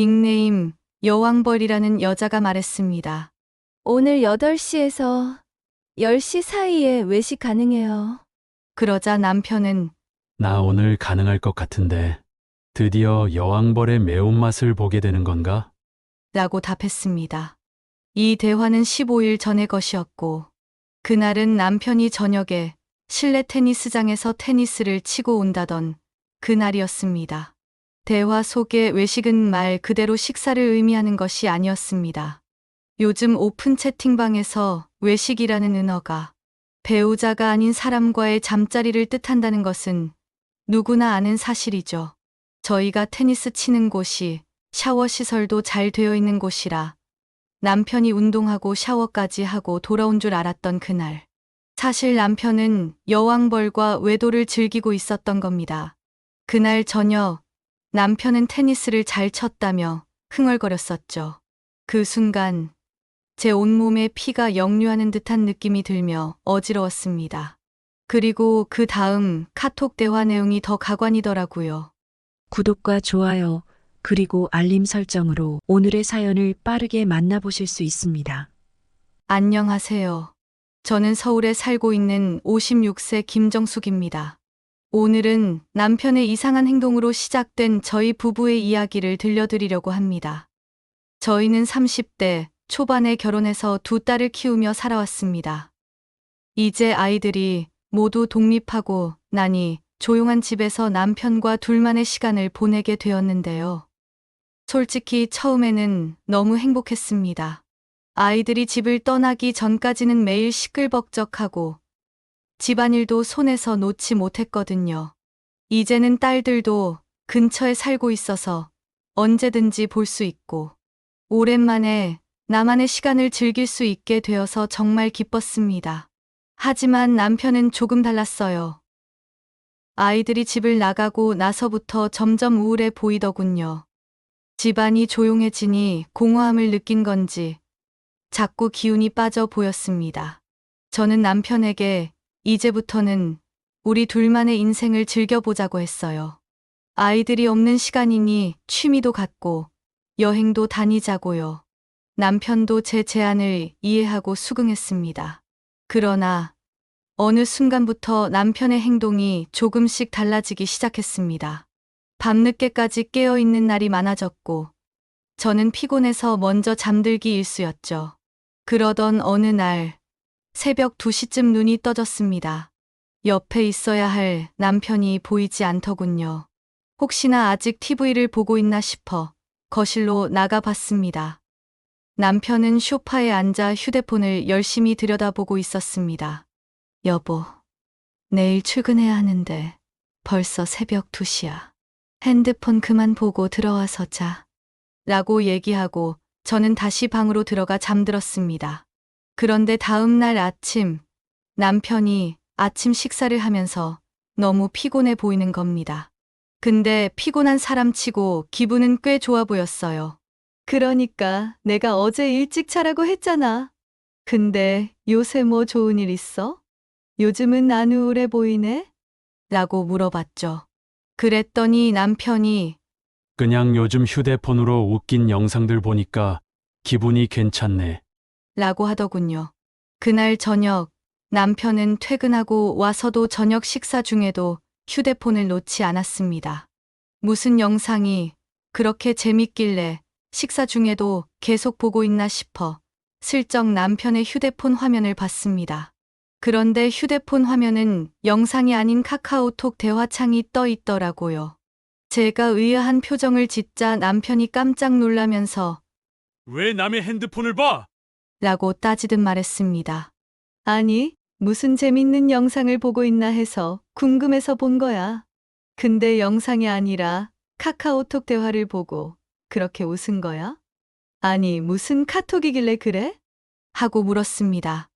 닉네임 여왕벌이라는 여자가 말했습니다. 오늘 8시에서 10시 사이에 외식 가능해요. 그러자 남편은 나 오늘 가능할 것 같은데 드디어 여왕벌의 매운맛을 보게 되는 건가? 라고 답했습니다. 이 대화는 15일 전의 것이었고, 그날은 남편이 저녁에 실내 테니스장에서 테니스를 치고 온다던 그날이었습니다. 대화 속의 외식은 말 그대로 식사를 의미하는 것이 아니었습니다. 요즘 오픈 채팅방에서 외식이라는 은어가 배우자가 아닌 사람과의 잠자리를 뜻한다는 것은 누구나 아는 사실이죠. 저희가 테니스 치는 곳이 샤워 시설도 잘 되어 있는 곳이라 남편이 운동하고 샤워까지 하고 돌아온 줄 알았던 그날. 사실 남편은 여왕벌과 외도를 즐기고 있었던 겁니다. 그날 저녁 남편은 테니스를 잘 쳤다며 흥얼거렸었죠. 그 순간 제 온몸에 피가 역류하는 듯한 느낌이 들며 어지러웠습니다. 그리고 그 다음 카톡 대화 내용이 더 가관이더라고요. 구독과 좋아요, 그리고 알림 설정으로 오늘의 사연을 빠르게 만나보실 수 있습니다. 안녕하세요. 저는 서울에 살고 있는 56세 김정숙입니다. 오늘은 남편의 이상한 행동으로 시작된 저희 부부의 이야기를 들려드리려고 합니다. 저희는 30대 초반에 결혼해서 두 딸을 키우며 살아왔습니다. 이제 아이들이 모두 독립하고 나니 조용한 집에서 남편과 둘만의 시간을 보내게 되었는데요. 솔직히 처음에는 너무 행복했습니다. 아이들이 집을 떠나기 전까지는 매일 시끌벅적하고 집안일도 손에서 놓지 못했거든요. 이제는 딸들도 근처에 살고 있어서 언제든지 볼 수 있고 오랜만에 나만의 시간을 즐길 수 있게 되어서 정말 기뻤습니다. 하지만 남편은 조금 달랐어요. 아이들이 집을 나가고 나서부터 점점 우울해 보이더군요. 집안이 조용해지니 공허함을 느낀 건지 자꾸 기운이 빠져 보였습니다. 저는 남편에게 이제부터는 우리 둘만의 인생을 즐겨보자고 했어요. 아이들이 없는 시간이니 취미도 갖고 여행도 다니자고요. 남편도 제 제안을 이해하고 수긍했습니다. 그러나 어느 순간부터 남편의 행동이 조금씩 달라지기 시작했습니다. 밤늦게까지 깨어있는 날이 많아졌고 저는 피곤해서 먼저 잠들기 일쑤였죠. 그러던 어느 날 새벽 2시쯤 눈이 떠졌습니다. 옆에 있어야 할 남편이 보이지 않더군요. 혹시나 아직 TV를 보고 있나 싶어 거실로 나가봤습니다. 남편은 소파에 앉아 휴대폰을 열심히 들여다보고 있었습니다. 여보, 내일 출근해야 하는데 벌써 새벽 2시야. 핸드폰 그만 보고 들어와서 자. 라고 얘기하고 저는 다시 방으로 들어가 잠들었습니다. 그런데 다음 날 아침, 남편이 아침 식사를 하면서 너무 피곤해 보이는 겁니다. 근데 피곤한 사람치고 기분은 꽤 좋아 보였어요. 그러니까 내가 어제 일찍 자라고 했잖아. 근데 요새 뭐 좋은 일 있어? 요즘은 안 우울해 보이네? 라고 물어봤죠. 그랬더니 남편이 그냥 요즘 휴대폰으로 웃긴 영상들 보니까 기분이 괜찮네. 라고 하더군요. 그날 저녁 남편은 퇴근하고 와서도 저녁 식사 중에도 휴대폰을 놓지 않았습니다. 무슨 영상이 그렇게 재밌길래 식사 중에도 계속 보고 있나 싶어 슬쩍 남편의 휴대폰 화면을 봤습니다. 그런데 휴대폰 화면은 영상이 아닌 카카오톡 대화창이 떠 있더라고요. 제가 의아한 표정을 짓자 남편이 깜짝 놀라면서 왜 남의 핸드폰을 봐? 라고 따지듯 말했습니다. 아니, 무슨 재밌는 영상을 보고 있나 해서 궁금해서 본 거야. 근데 영상이 아니라 카카오톡 대화를 보고 그렇게 웃은 거야? 아니, 무슨 카톡이길래 그래? 하고 물었습니다.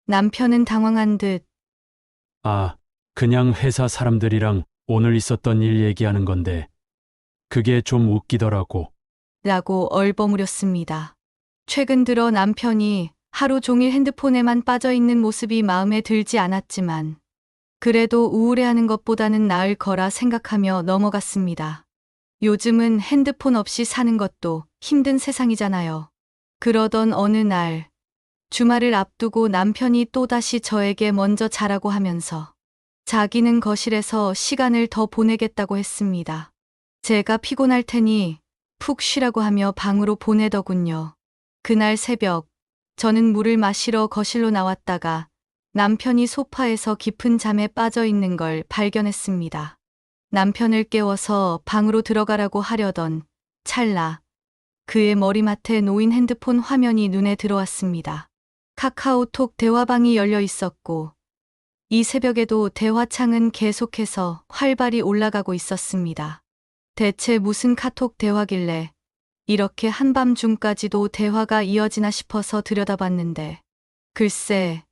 남편은 당황한 듯 아, 그냥 회사 사람들이랑 오늘 있었던 일 얘기하는 건데 그게 좀 웃기더라고. 라고 얼버무렸습니다. 최근 들어 남편이 하루 종일 핸드폰에만 빠져 있는 모습이 마음에 들지 않았지만 그래도 우울해하는 것보다는 나을 거라 생각하며 넘어갔습니다. 요즘은 핸드폰 없이 사는 것도 힘든 세상이잖아요. 그러던 어느 날, 주말을 앞두고 남편이 또다시 저에게 먼저 자라고 하면서 자기는 거실에서 시간을 더 보내겠다고 했습니다. 제가 피곤할 테니 푹 쉬라고 하며 방으로 보내더군요. 그날 새벽, 저는 물을 마시러 거실로 나왔다가 남편이 소파에서 깊은 잠에 빠져 있는 걸 발견했습니다. 남편을 깨워서 방으로 들어가라고 하려던 찰나, 그의 머리맡에 놓인 핸드폰 화면이 눈에 들어왔습니다. 카카오톡 대화방이 열려 있었고, 이 새벽에도 대화창은 계속해서 활발히 올라가고 있었습니다. 대체 무슨 카톡 대화길래 이렇게 한밤중까지도 대화가 이어지나 싶어서 들여다봤는데, 글쎄,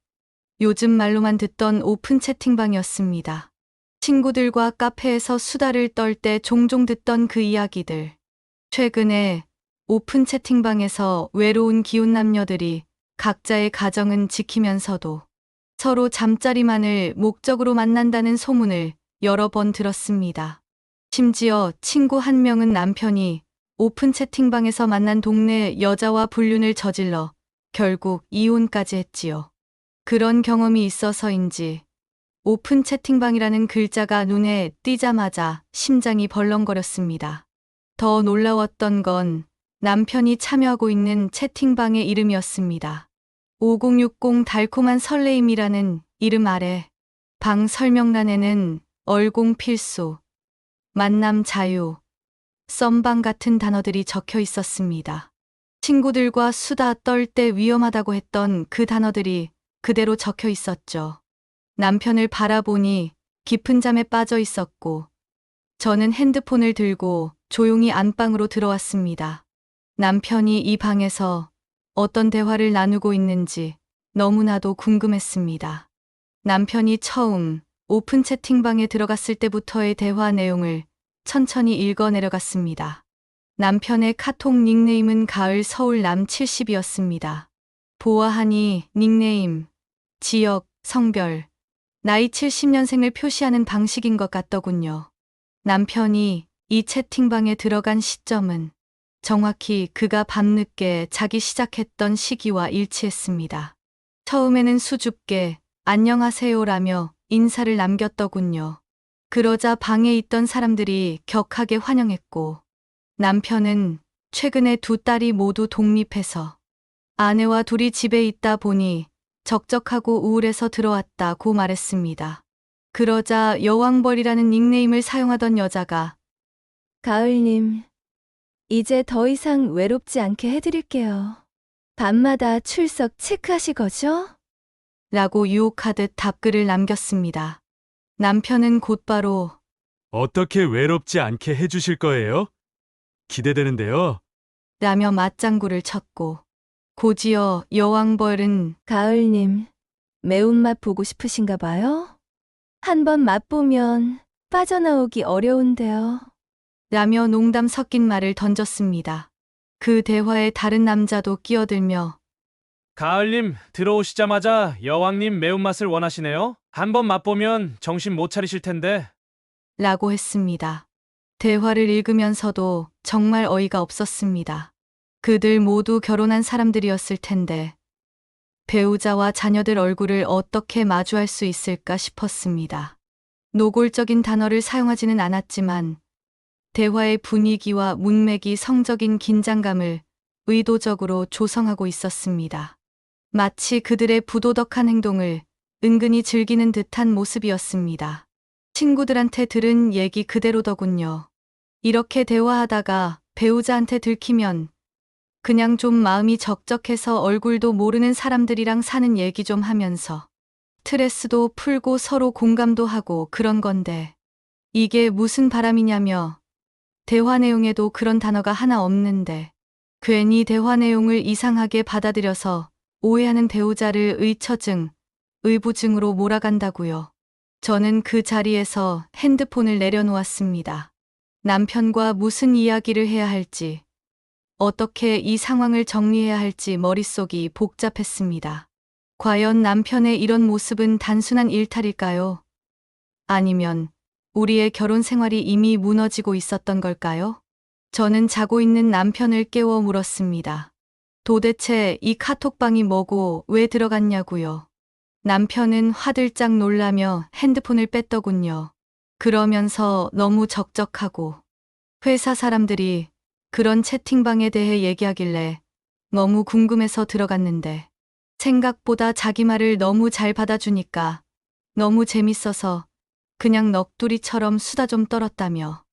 요즘 말로만 듣던 오픈 채팅방이었습니다. 친구들과 카페에서 수다를 떨 때 종종 듣던 그 이야기들. 최근에 오픈 채팅방에서 외로운 기혼 남녀들이 각자의 가정은 지키면서도 서로 잠자리만을 목적으로 만난다는 소문을 여러 번 들었습니다. 심지어 친구 한 명은 남편이 오픈 채팅방에서 만난 동네 여자와 불륜을 저질러 결국 이혼까지 했지요. 그런 경험이 있어서인지 오픈 채팅방이라는 글자가 눈에 띄자마자 심장이 벌렁거렸습니다. 더 놀라웠던 건 남편이 참여하고 있는 채팅방의 이름이었습니다. 5060 달콤한 설레임이라는 이름 아래 방 설명란에는 얼공 필수, 만남 자유, 썸방 같은 단어들이 적혀 있었습니다. 친구들과 수다 떨 때 위험하다고 했던 그 단어들이 그대로 적혀 있었죠. 남편을 바라보니 깊은 잠에 빠져 있었고, 저는 핸드폰을 들고 조용히 안방으로 들어왔습니다. 남편이 이 방에서 어떤 대화를 나누고 있는지 너무나도 궁금했습니다. 남편이 처음 오픈 채팅방에 들어갔을 때부터의 대화 내용을 천천히 읽어 내려갔습니다. 남편의 카톡 닉네임은 가을 서울 남 70이었습니다. 보아하니 닉네임, 지역, 성별, 나이 70년생을 표시하는 방식인 것 같더군요. 남편이 이 채팅방에 들어간 시점은 정확히 그가 밤늦게 자기 시작했던 시기와 일치했습니다. 처음에는 수줍게 안녕하세요라며 인사를 남겼더군요. 그러자 방에 있던 사람들이 격하게 환영했고, 남편은 최근에 두 딸이 모두 독립해서 아내와 둘이 집에 있다 보니 적적하고 우울해서 들어왔다고 말했습니다. 그러자 여왕벌이라는 닉네임을 사용하던 여자가 가을님, 이제 더 이상 외롭지 않게 해드릴게요. 밤마다 출석 체크하실 거죠? 라고 유혹하듯 답글을 남겼습니다. 남편은 곧바로 어떻게 외롭지 않게 해주실 거예요? 기대되는데요. 라며 맞장구를 쳤고, 곧이어 여왕벌은 가을님, 매운맛 보고 싶으신가 봐요? 한번 맛보면 빠져나오기 어려운데요. 라며 농담 섞인 말을 던졌습니다. 그 대화에 다른 남자도 끼어들며 가을님, 들어오시자마자 여왕님 매운맛을 원하시네요. 한번 맛보면 정신 못 차리실 텐데. 라고 했습니다. 대화를 읽으면서도 정말 어이가 없었습니다. 그들 모두 결혼한 사람들이었을 텐데 배우자와 자녀들 얼굴을 어떻게 마주할 수 있을까 싶었습니다. 노골적인 단어를 사용하지는 않았지만 대화의 분위기와 문맥이 성적인 긴장감을 의도적으로 조성하고 있었습니다. 마치 그들의 부도덕한 행동을 은근히 즐기는 듯한 모습이었습니다. 친구들한테 들은 얘기 그대로더군요. 이렇게 대화하다가 배우자한테 들키면 그냥 좀 마음이 적적해서 얼굴도 모르는 사람들이랑 사는 얘기 좀 하면서 스트레스도 풀고 서로 공감도 하고 그런 건데 이게 무슨 바람이냐며 대화 내용에도 그런 단어가 하나 없는데 괜히 대화 내용을 이상하게 받아들여서 오해하는 배우자를 의처증, 의부증으로 몰아간다고요. 저는 그 자리에서 핸드폰을 내려놓았습니다. 남편과 무슨 이야기를 해야 할지, 어떻게 이 상황을 정리해야 할지 머릿속이 복잡했습니다. 과연 남편의 이런 모습은 단순한 일탈일까요? 아니면 우리의 결혼 생활이 이미 무너지고 있었던 걸까요? 저는 자고 있는 남편을 깨워 물었습니다. 도대체 이 카톡방이 뭐고 왜 들어갔냐고요. 남편은 화들짝 놀라며 핸드폰을 뺐더군요. 그러면서 너무 적적하고 회사 사람들이 그런 채팅방에 대해 얘기하길래 너무 궁금해서 들어갔는데 생각보다 자기 말을 너무 잘 받아주니까 너무 재밌어서 그냥 넋두리처럼 수다 좀 떨었다며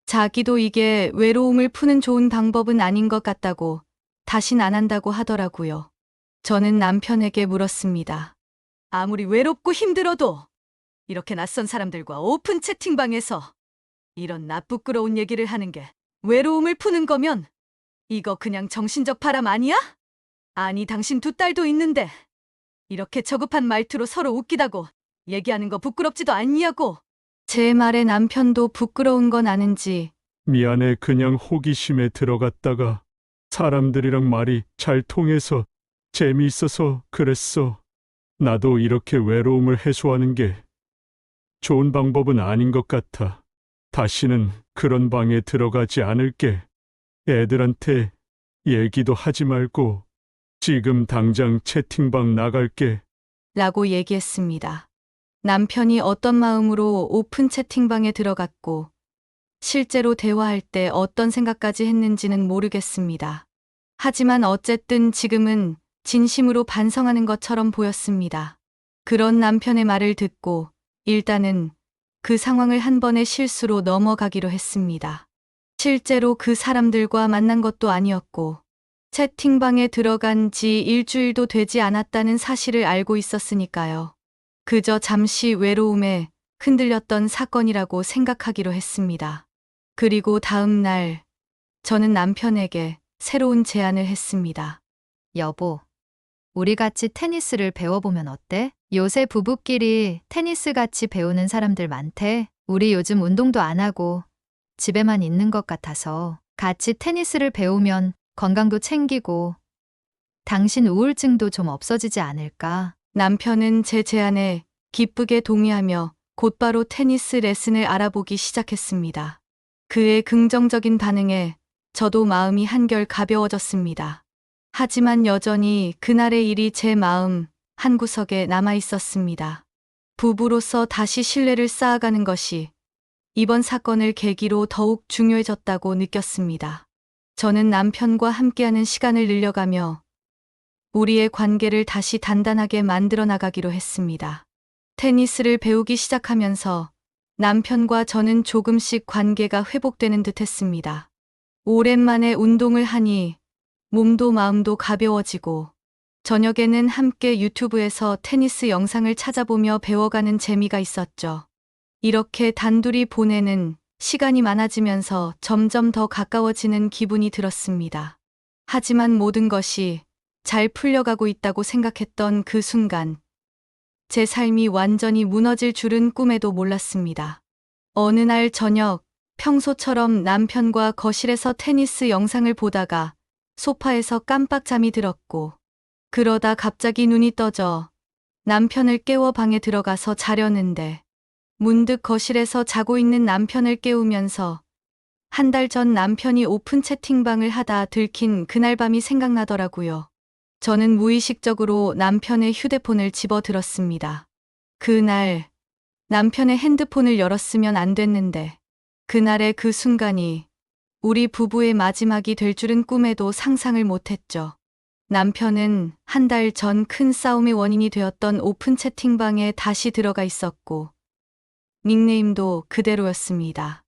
자기도 이게 외로움을 푸는 좋은 방법은 아닌 것 같다고 다신 안 한다고 하더라고요. 저는 남편에게 물었습니다. 아무리 외롭고 힘들어도 이렇게 낯선 사람들과 오픈 채팅방에서 이런 나쁘끄러운 얘기를 하는 게 외로움을 푸는 거면 이거 그냥 정신적 바람 아니야? 아니 당신 두 딸도 있는데 이렇게 저급한 말투로 서로 웃기다고 얘기하는 거 부끄럽지도 않냐고. 제 말에 남편도 부끄러운 건 아는지 미안해. 그냥 호기심에 들어갔다가 사람들이랑 말이 잘 통해서 재미있어서 그랬어. 나도 이렇게 외로움을 해소하는 게 좋은 방법은 아닌 것 같아. 다시는 그런 방에 들어가지 않을게. 애들한테 얘기도 하지 말고 지금 당장 채팅방 나갈게. 라고 얘기했습니다. 남편이 어떤 마음으로 오픈 채팅방에 들어갔고 실제로 대화할 때 어떤 생각까지 했는지는 모르겠습니다. 하지만 어쨌든 지금은 진심으로 반성하는 것처럼 보였습니다. 그런 남편의 말을 듣고 일단은 그 상황을 한 번의 실수로 넘어가기로 했습니다. 실제로 그 사람들과 만난 것도 아니었고 채팅방에 들어간 지 일주일도 되지 않았다는 사실을 알고 있었으니까요. 그저 잠시 외로움에 흔들렸던 사건이라고 생각하기로 했습니다. 그리고 다음 날 저는 남편에게 새로운 제안을 했습니다. 여보, 우리 같이 테니스를 배워보면 어때? 요새 부부끼리 테니스 같이 배우는 사람들 많대. 우리 요즘 운동도 안 하고 집에만 있는 것 같아서 같이 테니스를 배우면 건강도 챙기고 당신 우울증도 좀 없어지지 않을까? 남편은 제 제안에 기쁘게 동의하며 곧바로 테니스 레슨을 알아보기 시작했습니다. 그의 긍정적인 반응에 저도 마음이 한결 가벼워졌습니다. 하지만 여전히 그날의 일이 제 마음 한구석에 남아 있었습니다. 부부로서 다시 신뢰를 쌓아가는 것이 이번 사건을 계기로 더욱 중요해졌다고 느꼈습니다. 저는 남편과 함께하는 시간을 늘려가며 우리의 관계를 다시 단단하게 만들어 나가기로 했습니다. 테니스를 배우기 시작하면서 남편과 저는 조금씩 관계가 회복되는 듯 했습니다. 오랜만에 운동을 하니 몸도 마음도 가벼워지고 저녁에는 함께 유튜브에서 테니스 영상을 찾아보며 배워가는 재미가 있었죠. 이렇게 단둘이 보내는 시간이 많아지면서 점점 더 가까워지는 기분이 들었습니다. 하지만 모든 것이 잘 풀려가고 있다고 생각했던 그 순간 제 삶이 완전히 무너질 줄은 꿈에도 몰랐습니다. 어느 날 저녁 평소처럼 남편과 거실에서 테니스 영상을 보다가 소파에서 깜빡 잠이 들었고 그러다 갑자기 눈이 떠져 남편을 깨워 방에 들어가서 자려는데 문득 거실에서 자고 있는 남편을 깨우면서 한 달 전 남편이 오픈 채팅방을 하다 들킨 그날 밤이 생각나더라고요. 저는 무의식적으로 남편의 휴대폰을 집어들었습니다. 그날 남편의 핸드폰을 열었으면 안 됐는데 그날의 그 순간이 우리 부부의 마지막이 될 줄은 꿈에도 상상을 못했죠. 남편은 한 달 전 큰 싸움의 원인이 되었던 오픈 채팅방에 다시 들어가 있었고 닉네임도 그대로였습니다.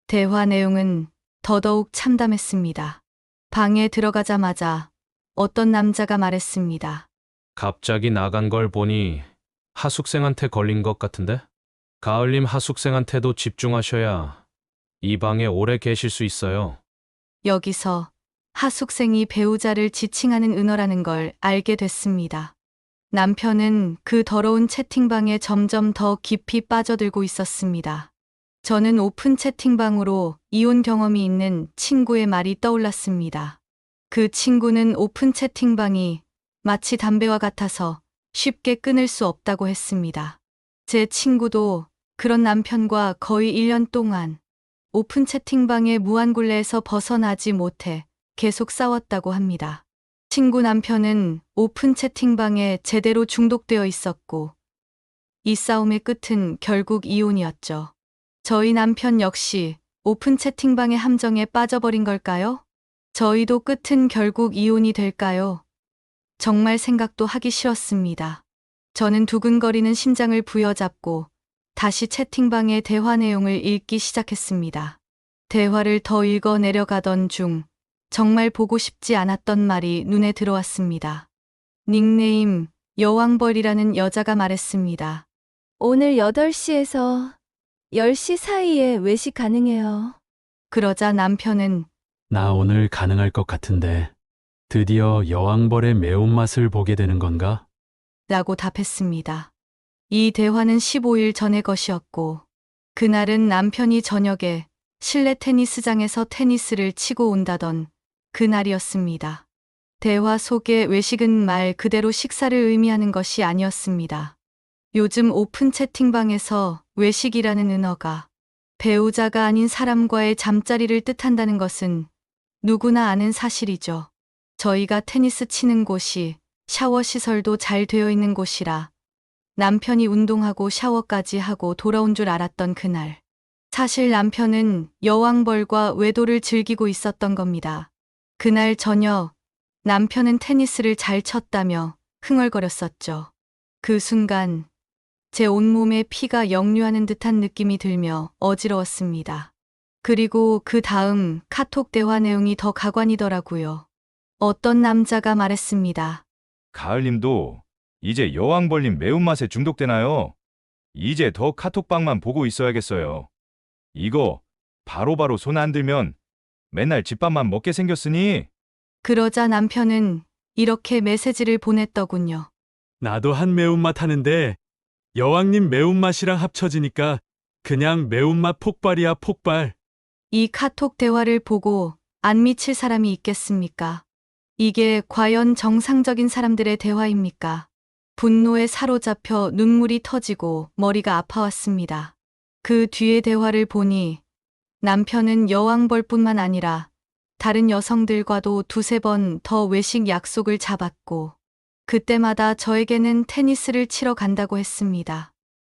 대화 내용은 더더욱 참담했습니다. 방에 들어가자마자 어떤 남자가 말했습니다. 갑자기 나간 걸 보니 하숙생한테 걸린 것 같은데? 가을님 하숙생한테도 집중하셔야 이 방에 오래 계실 수 있어요. 여기서 하숙생이 배우자를 지칭하는 은어라는 걸 알게 됐습니다. 남편은 그 더러운 채팅방에 점점 더 깊이 빠져들고 있었습니다. 저는 오픈 채팅방으로 이혼 경험이 있는 친구의 말이 떠올랐습니다. 그 친구는 오픈 채팅방이 마치 담배와 같아서 쉽게 끊을 수 없다고 했습니다. 제 친구도 그런 남편과 거의 1년 동안 오픈 채팅방의 무한굴레에서 벗어나지 못해 계속 싸웠다고 합니다. 친구 남편은 오픈 채팅방에 제대로 중독되어 있었고, 이 싸움의 끝은 결국 이혼이었죠. 저희 남편 역시 오픈 채팅방의 함정에 빠져버린 걸까요? 저희도 끝은 결국 이혼이 될까요? 정말 생각도 하기 싫었습니다. 저는 두근거리는 심장을 부여잡고 다시 채팅방의 대화 내용을 읽기 시작했습니다. 대화를 더 읽어 내려가던 중 정말 보고 싶지 않았던 말이 눈에 들어왔습니다. 닉네임 여왕벌이라는 여자가 말했습니다. 오늘 8시에서 10시 사이에 외식 가능해요. 그러자 남편은 나 오늘 가능할 것 같은데 드디어 여왕벌의 매운맛을 보게 되는 건가? 라고 답했습니다. 이 대화는 15일 전의 것이었고, 그날은 남편이 저녁에 실내 테니스장에서 테니스를 치고 온다던 그날이었습니다. 대화 속의 외식은 말 그대로 식사를 의미하는 것이 아니었습니다. 요즘 오픈 채팅방에서 외식이라는 은어가 배우자가 아닌 사람과의 잠자리를 뜻한다는 것은 누구나 아는 사실이죠. 저희가 테니스 치는 곳이 샤워 시설도 잘 되어 있는 곳이라 남편이 운동하고 샤워까지 하고 돌아온 줄 알았던 그날. 사실 남편은 여왕벌과 외도를 즐기고 있었던 겁니다. 그날 저녁 남편은 테니스를 잘 쳤다며 흥얼거렸었죠. 그 순간 제 온몸에 피가 역류하는 듯한 느낌이 들며 어지러웠습니다. 그리고 그 다음 카톡 대화 내용이 더 가관이더라고요. 어떤 남자가 말했습니다. 가을님도 이제 여왕벌님 매운맛에 중독되나요? 이제 더 카톡방만 보고 있어야겠어요. 이거 바로바로 손 안 들면 맨날 집밥만 먹게 생겼으니. 그러자 남편은 이렇게 메시지를 보냈더군요. 나도 한 매운맛 하는데 여왕님 매운맛이랑 합쳐지니까 그냥 매운맛 폭발이야 폭발. 이 카톡 대화를 보고 안 미칠 사람이 있겠습니까? 이게 과연 정상적인 사람들의 대화입니까? 분노에 사로잡혀 눈물이 터지고 머리가 아파왔습니다. 그 뒤의 대화를 보니 남편은 여왕벌뿐만 아니라 다른 여성들과도 두세 번 더 외식 약속을 잡았고, 그때마다 저에게는 테니스를 치러 간다고 했습니다.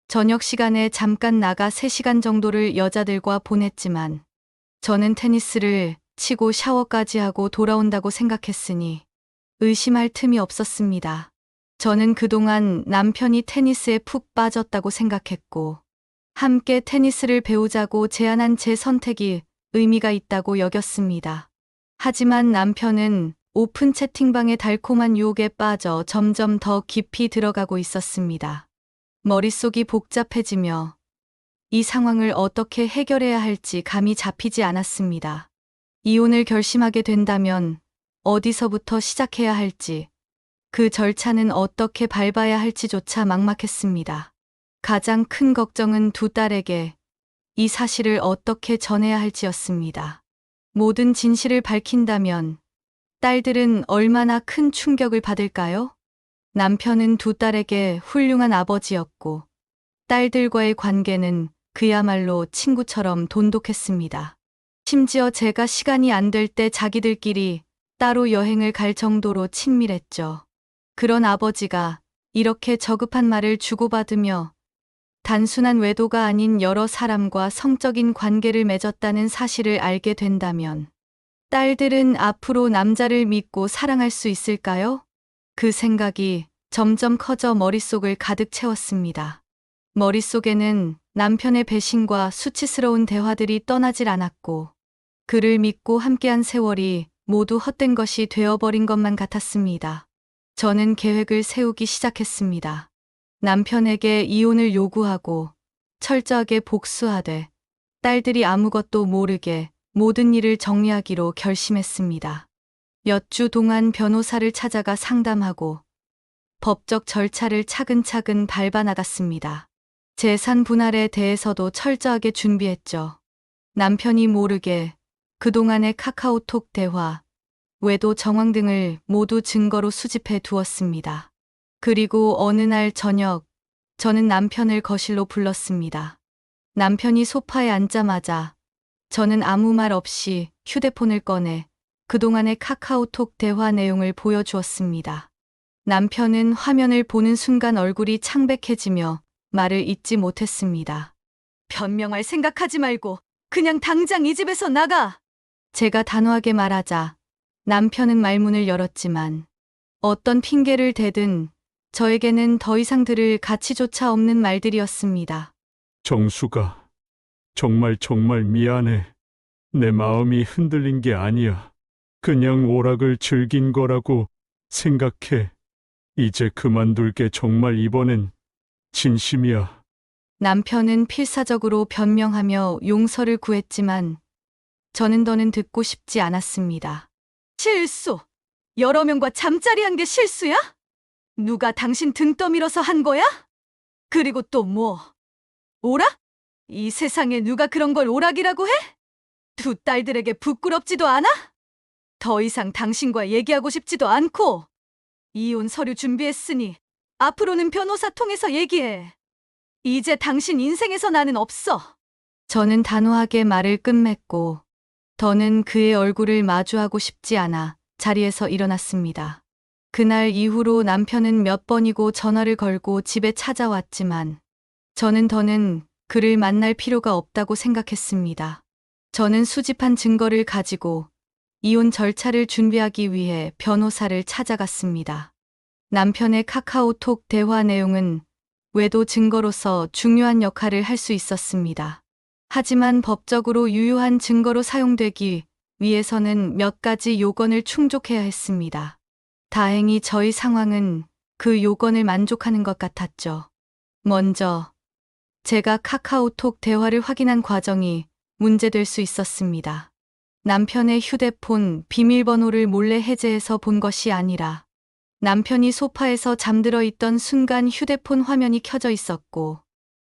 저녁 시간에 잠깐 나가 3시간 정도를 여자들과 보냈지만 저는 테니스를 치고 샤워까지 하고 돌아온다고 생각했으니 의심할 틈이 없었습니다. 저는 그동안 남편이 테니스에 푹 빠졌다고 생각했고, 함께 테니스를 배우자고 제안한 제 선택이 의미가 있다고 여겼습니다. 하지만 남편은 오픈 채팅방의 달콤한 유혹에 빠져 점점 더 깊이 들어가고 있었습니다. 머릿속이 복잡해지며 이 상황을 어떻게 해결해야 할지 감이 잡히지 않았습니다. 이혼을 결심하게 된다면 어디서부터 시작해야 할지, 그 절차는 어떻게 밟아야 할지조차 막막했습니다. 가장 큰 걱정은 두 딸에게 이 사실을 어떻게 전해야 할지였습니다. 모든 진실을 밝힌다면 딸들은 얼마나 큰 충격을 받을까요? 남편은 두 딸에게 훌륭한 아버지였고, 딸들과의 관계는 그야말로 친구처럼 돈독했습니다. 심지어 제가 시간이 안 될 때 자기들끼리 따로 여행을 갈 정도로 친밀했죠. 그런 아버지가 이렇게 저급한 말을 주고받으며 단순한 외도가 아닌 여러 사람과 성적인 관계를 맺었다는 사실을 알게 된다면 딸들은 앞으로 남자를 믿고 사랑할 수 있을까요? 그 생각이 점점 커져 머릿속을 가득 채웠습니다. 머릿속에는 남편의 배신과 수치스러운 대화들이 떠나질 않았고, 그를 믿고 함께한 세월이 모두 헛된 것이 되어버린 것만 같았습니다. 저는 계획을 세우기 시작했습니다. 남편에게 이혼을 요구하고 철저하게 복수하되 딸들이 아무것도 모르게 모든 일을 정리하기로 결심했습니다. 몇 주 동안 변호사를 찾아가 상담하고 법적 절차를 차근차근 밟아나갔습니다. 재산 분할에 대해서도 철저하게 준비했죠. 남편이 모르게 그동안의 카카오톡 대화, 외도 정황 등을 모두 증거로 수집해 두었습니다. 그리고 어느 날 저녁, 저는 남편을 거실로 불렀습니다. 남편이 소파에 앉자마자 저는 아무 말 없이 휴대폰을 꺼내 그동안의 카카오톡 대화 내용을 보여주었습니다. 남편은 화면을 보는 순간 얼굴이 창백해지며 말을 잇지 못했습니다. 변명할 생각하지 말고 그냥 당장 이 집에서 나가! 제가 단호하게 말하자 남편은 말문을 열었지만 어떤 핑계를 대든 저에게는 더 이상 들을 가치조차 없는 말들이었습니다. 정수가 정말 미안해. 내 마음이 흔들린 게 아니야. 그냥 오락을 즐긴 거라고 생각해. 이제 그만둘게. 정말 이번엔 진심이야. 남편은 필사적으로 변명하며 용서를 구했지만 저는 더는 듣고 싶지 않았습니다. 실수! 여러 명과 잠자리 한 게 실수야? 누가 당신 등 떠밀어서 한 거야? 그리고 또 뭐? 오락? 이 세상에 누가 그런 걸 오락이라고 해? 두 딸들에게 부끄럽지도 않아? 더 이상 당신과 얘기하고 싶지도 않고 이혼 서류 준비했으니 앞으로는 변호사 통해서 얘기해. 이제 당신 인생에서 나는 없어. 저는 단호하게 말을 끝맺고 더는 그의 얼굴을 마주하고 싶지 않아 자리에서 일어났습니다. 그날 이후로 남편은 몇 번이고 전화를 걸고 집에 찾아왔지만 저는 더는 그를 만날 필요가 없다고 생각했습니다. 저는 수집한 증거를 가지고 이혼 절차를 준비하기 위해 변호사를 찾아갔습니다. 남편의 카카오톡 대화 내용은 외도 증거로서 중요한 역할을 할 수 있었습니다. 하지만 법적으로 유효한 증거로 사용되기 위해서는 몇 가지 요건을 충족해야 했습니다. 다행히 저희 상황은 그 요건을 만족하는 것 같았죠. 먼저 제가 카카오톡 대화를 확인한 과정이 문제될 수 있었습니다. 남편의 휴대폰 비밀번호를 몰래 해제해서 본 것이 아니라 남편이 소파에서 잠들어 있던 순간 휴대폰 화면이 켜져 있었고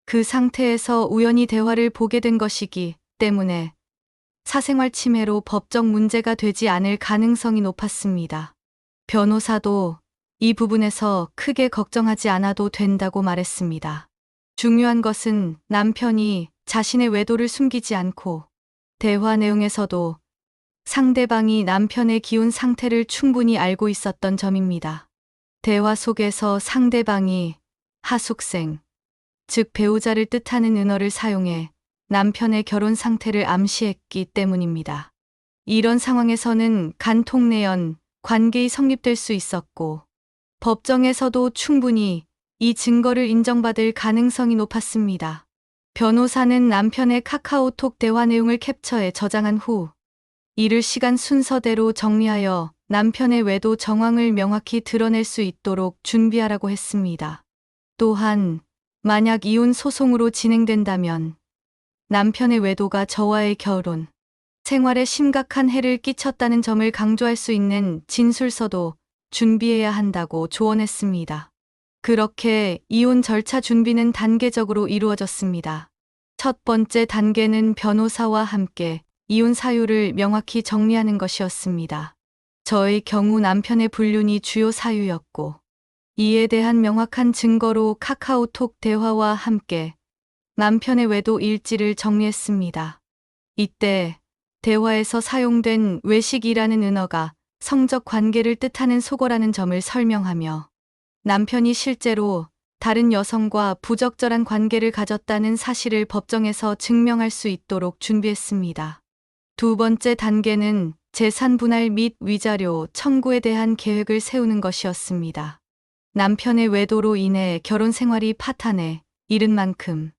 그 상태에서 우연히 대화를 보게 된 것이기 때문에 사생활 침해로 법적 문제가 되지 않을 가능성이 높았습니다. 변호사도 이 부분에서 크게 걱정하지 않아도 된다고 말했습니다. 중요한 것은 남편이 자신의 외도를 숨기지 않고 대화 내용에서도 상대방이 남편의 기혼 상태를 충분히 알고 있었던 점입니다. 대화 속에서 상대방이 하숙생, 즉 배우자를 뜻하는 은어를 사용해 남편의 결혼 상태를 암시했기 때문입니다. 이런 상황에서는 간통내연 관계이 성립될 수 있었고 법정에서도 충분히 이 증거를 인정받을 가능성이 높았습니다. 변호사는 남편의 카카오톡 대화 내용을 캡처해 저장한 후 이를 시간 순서대로 정리하여 남편의 외도 정황을 명확히 드러낼 수 있도록 준비하라고 했습니다. 또한 만약 이혼 소송으로 진행된다면 남편의 외도가 저와의 결혼 생활에 심각한 해를 끼쳤다는 점을 강조할 수 있는 진술서도 준비해야 한다고 조언했습니다. 그렇게 이혼 절차 준비는 단계적으로 이루어졌습니다. 첫 번째 단계는 변호사와 함께 이혼 사유를 명확히 정리하는 것이었습니다. 저의 경우 남편의 불륜이 주요 사유였고 이에 대한 명확한 증거로 카카오톡 대화와 함께 남편의 외도 일지를 정리했습니다. 이때 대화에서 사용된 외식이라는 은어가 성적 관계를 뜻하는 속어라는 점을 설명하며 남편이 실제로 다른 여성과 부적절한 관계를 가졌다는 사실을 법정에서 증명할 수 있도록 준비했습니다. 두 번째 단계는 재산 분할 및 위자료 청구에 대한 계획을 세우는 것이었습니다. 남편의 외도로 인해 결혼 생활이 파탄에 이른 만큼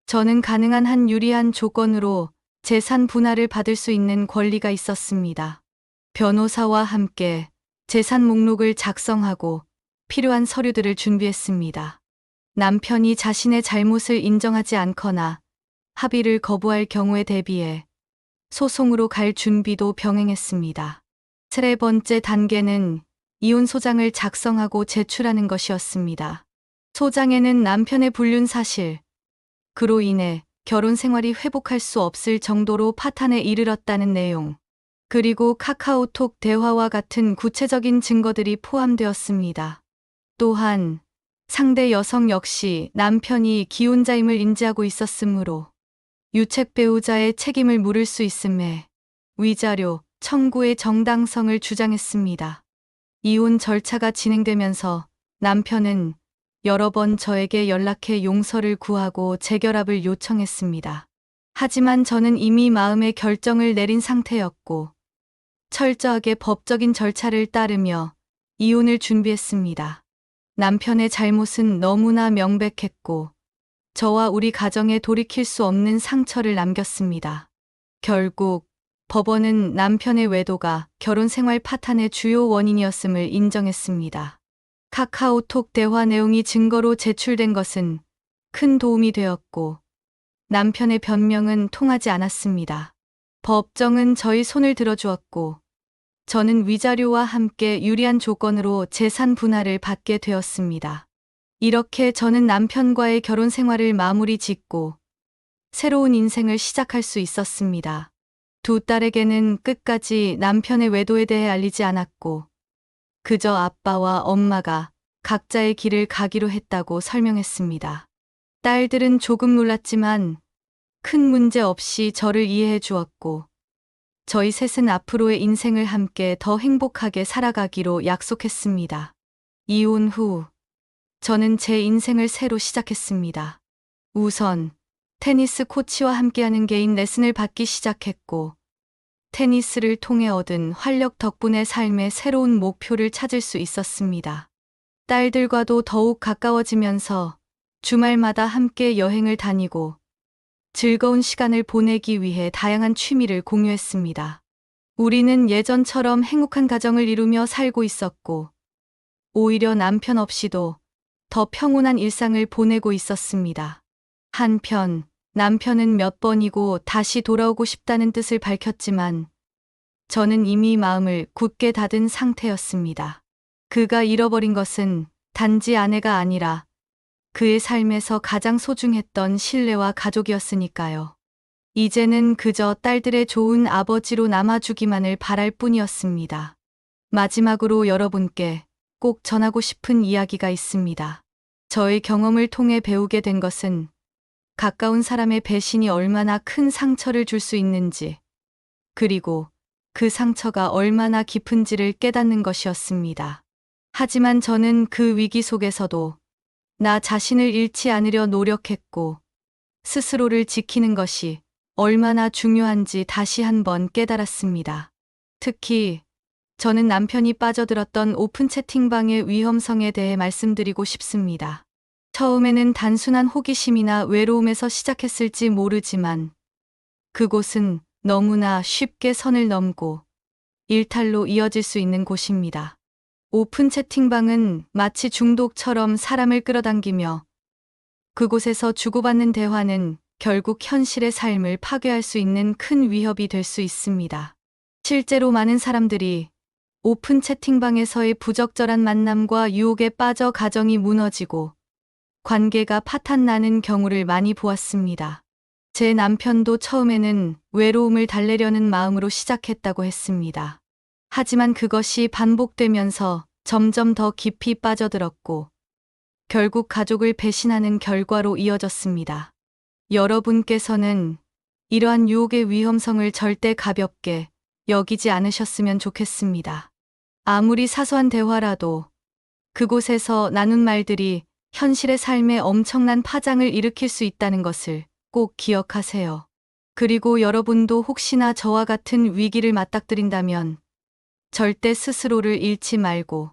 저는 가능한 한 유리한 조건으로 재산 분할을 받을 수 있는 권리가 있었습니다. 변호사와 함께 재산 목록을 작성하고 필요한 서류들을 준비했습니다. 남편이 자신의 잘못을 인정하지 않거나 합의를 거부할 경우에 대비해 소송으로 갈 준비도 병행했습니다. 세 번째 단계는 이혼 소장을 작성하고 제출하는 것이었습니다. 소장에는 남편의 불륜 사실, 그로 인해 결혼 생활이 회복할 수 없을 정도로 파탄에 이르렀다는 내용, 그리고 카카오톡 대화와 같은 구체적인 증거들이 포함되었습니다. 또한 상대 여성 역시 남편이 기혼자임을 인지하고 있었으므로 유책 배우자의 책임을 물을 수 있음에 위자료 청구의 정당성을 주장했습니다. 이혼 절차가 진행되면서 남편은 여러 번 저에게 연락해 용서를 구하고 재결합을 요청했습니다. 하지만 저는 이미 마음의 결정을 내린 상태였고 철저하게 법적인 절차를 따르며 이혼을 준비했습니다. 남편의 잘못은 너무나 명백했고 저와 우리 가정에 돌이킬 수 없는 상처를 남겼습니다. 결국 법원은 남편의 외도가 결혼 생활 파탄의 주요 원인이었음을 인정했습니다. 카카오톡 대화 내용이 증거로 제출된 것은 큰 도움이 되었고 남편의 변명은 통하지 않았습니다. 법정은 저희 손을 들어주었고 저는 위자료와 함께 유리한 조건으로 재산 분할을 받게 되었습니다. 이렇게 저는 남편과의 결혼 생활을 마무리 짓고 새로운 인생을 시작할 수 있었습니다. 두 딸에게는 끝까지 남편의 외도에 대해 알리지 않았고 그저 아빠와 엄마가 각자의 길을 가기로 했다고 설명했습니다. 딸들은 조금 놀랐지만 큰 문제 없이 저를 이해해 주었고 저희 셋은 앞으로의 인생을 함께 더 행복하게 살아가기로 약속했습니다. 이혼 후 저는 제 인생을 새로 시작했습니다. 우선 테니스 코치와 함께하는 개인 레슨을 받기 시작했고 테니스를 통해 얻은 활력 덕분에 삶의 새로운 목표를 찾을 수 있었습니다. 딸들과도 더욱 가까워지면서 주말마다 함께 여행을 다니고 즐거운 시간을 보내기 위해 다양한 취미를 공유했습니다. 우리는 예전처럼 행복한 가정을 이루며 살고 있었고 오히려 남편 없이도 더 평온한 일상을 보내고 있었습니다. 한편 남편은 몇 번이고 다시 돌아오고 싶다는 뜻을 밝혔지만 저는 이미 마음을 굳게 닫은 상태였습니다. 그가 잃어버린 것은 단지 아내가 아니라 그의 삶에서 가장 소중했던 신뢰와 가족이었으니까요. 이제는 그저 딸들의 좋은 아버지로 남아주기만을 바랄 뿐이었습니다. 마지막으로 여러분께 꼭 전하고 싶은 이야기가 있습니다. 저의 경험을 통해 배우게 된 것은 가까운 사람의 배신이 얼마나 큰 상처를 줄 수 있는지, 그리고 그 상처가 얼마나 깊은지를 깨닫는 것이었습니다. 하지만 저는 그 위기 속에서도 나 자신을 잃지 않으려 노력했고 스스로를 지키는 것이 얼마나 중요한지 다시 한번 깨달았습니다. 특히 저는 남편이 빠져들었던 오픈 채팅방의 위험성에 대해 말씀드리고 싶습니다. 처음에는 단순한 호기심이나 외로움에서 시작했을지 모르지만 그곳은 너무나 쉽게 선을 넘고 일탈로 이어질 수 있는 곳입니다. 오픈 채팅방은 마치 중독처럼 사람을 끌어당기며 그곳에서 주고받는 대화는 결국 현실의 삶을 파괴할 수 있는 큰 위협이 될 수 있습니다. 실제로 많은 사람들이 오픈 채팅방에서의 부적절한 만남과 유혹에 빠져 가정이 무너지고 관계가 파탄나는 경우를 많이 보았습니다. 제 남편도 처음에는 외로움을 달래려는 마음으로 시작했다고 했습니다. 하지만 그것이 반복되면서 점점 더 깊이 빠져들었고 결국 가족을 배신하는 결과로 이어졌습니다. 여러분께서는 이러한 유혹의 위험성을 절대 가볍게 여기지 않으셨으면 좋겠습니다. 아무리 사소한 대화라도 그곳에서 나눈 말들이 현실의 삶에 엄청난 파장을 일으킬 수 있다는 것을 꼭 기억하세요. 그리고 여러분도 혹시나 저와 같은 위기를 맞닥뜨린다면 절대 스스로를 잃지 말고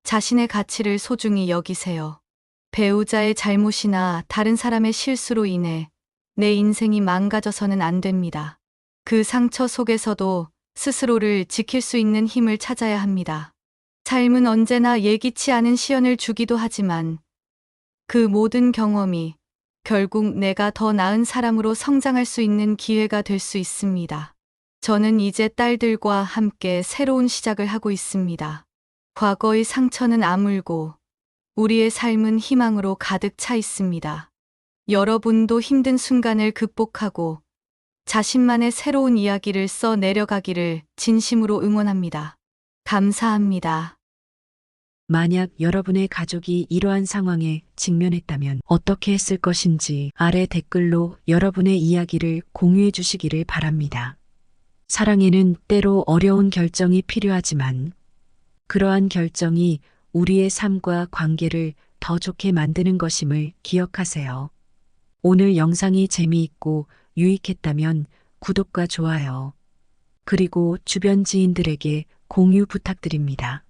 자신의 가치를 소중히 여기세요. 배우자의 잘못이나 다른 사람의 실수로 인해 내 인생이 망가져서는 안 됩니다. 그 상처 속에서도 스스로를 지킬 수 있는 힘을 찾아야 합니다. 삶은 언제나 예기치 않은 시련을 주기도 하지만 그 모든 경험이 결국 내가 더 나은 사람으로 성장할 수 있는 기회가 될 수 있습니다. 저는 이제 딸들과 함께 새로운 시작을 하고 있습니다. 과거의 상처는 아물고 우리의 삶은 희망으로 가득 차 있습니다. 여러분도 힘든 순간을 극복하고 자신만의 새로운 이야기를 써 내려가기를 진심으로 응원합니다. 감사합니다. 만약 여러분의 가족이 이러한 상황에 직면했다면 어떻게 했을 것인지 아래 댓글로 여러분의 이야기를 공유해 주시기를 바랍니다. 사랑에는 때로 어려운 결정이 필요하지만 그러한 결정이 우리의 삶과 관계를 더 좋게 만드는 것임을 기억하세요. 오늘 영상이 재미있고 유익했다면 구독과 좋아요, 그리고 주변 지인들에게 공유 부탁드립니다.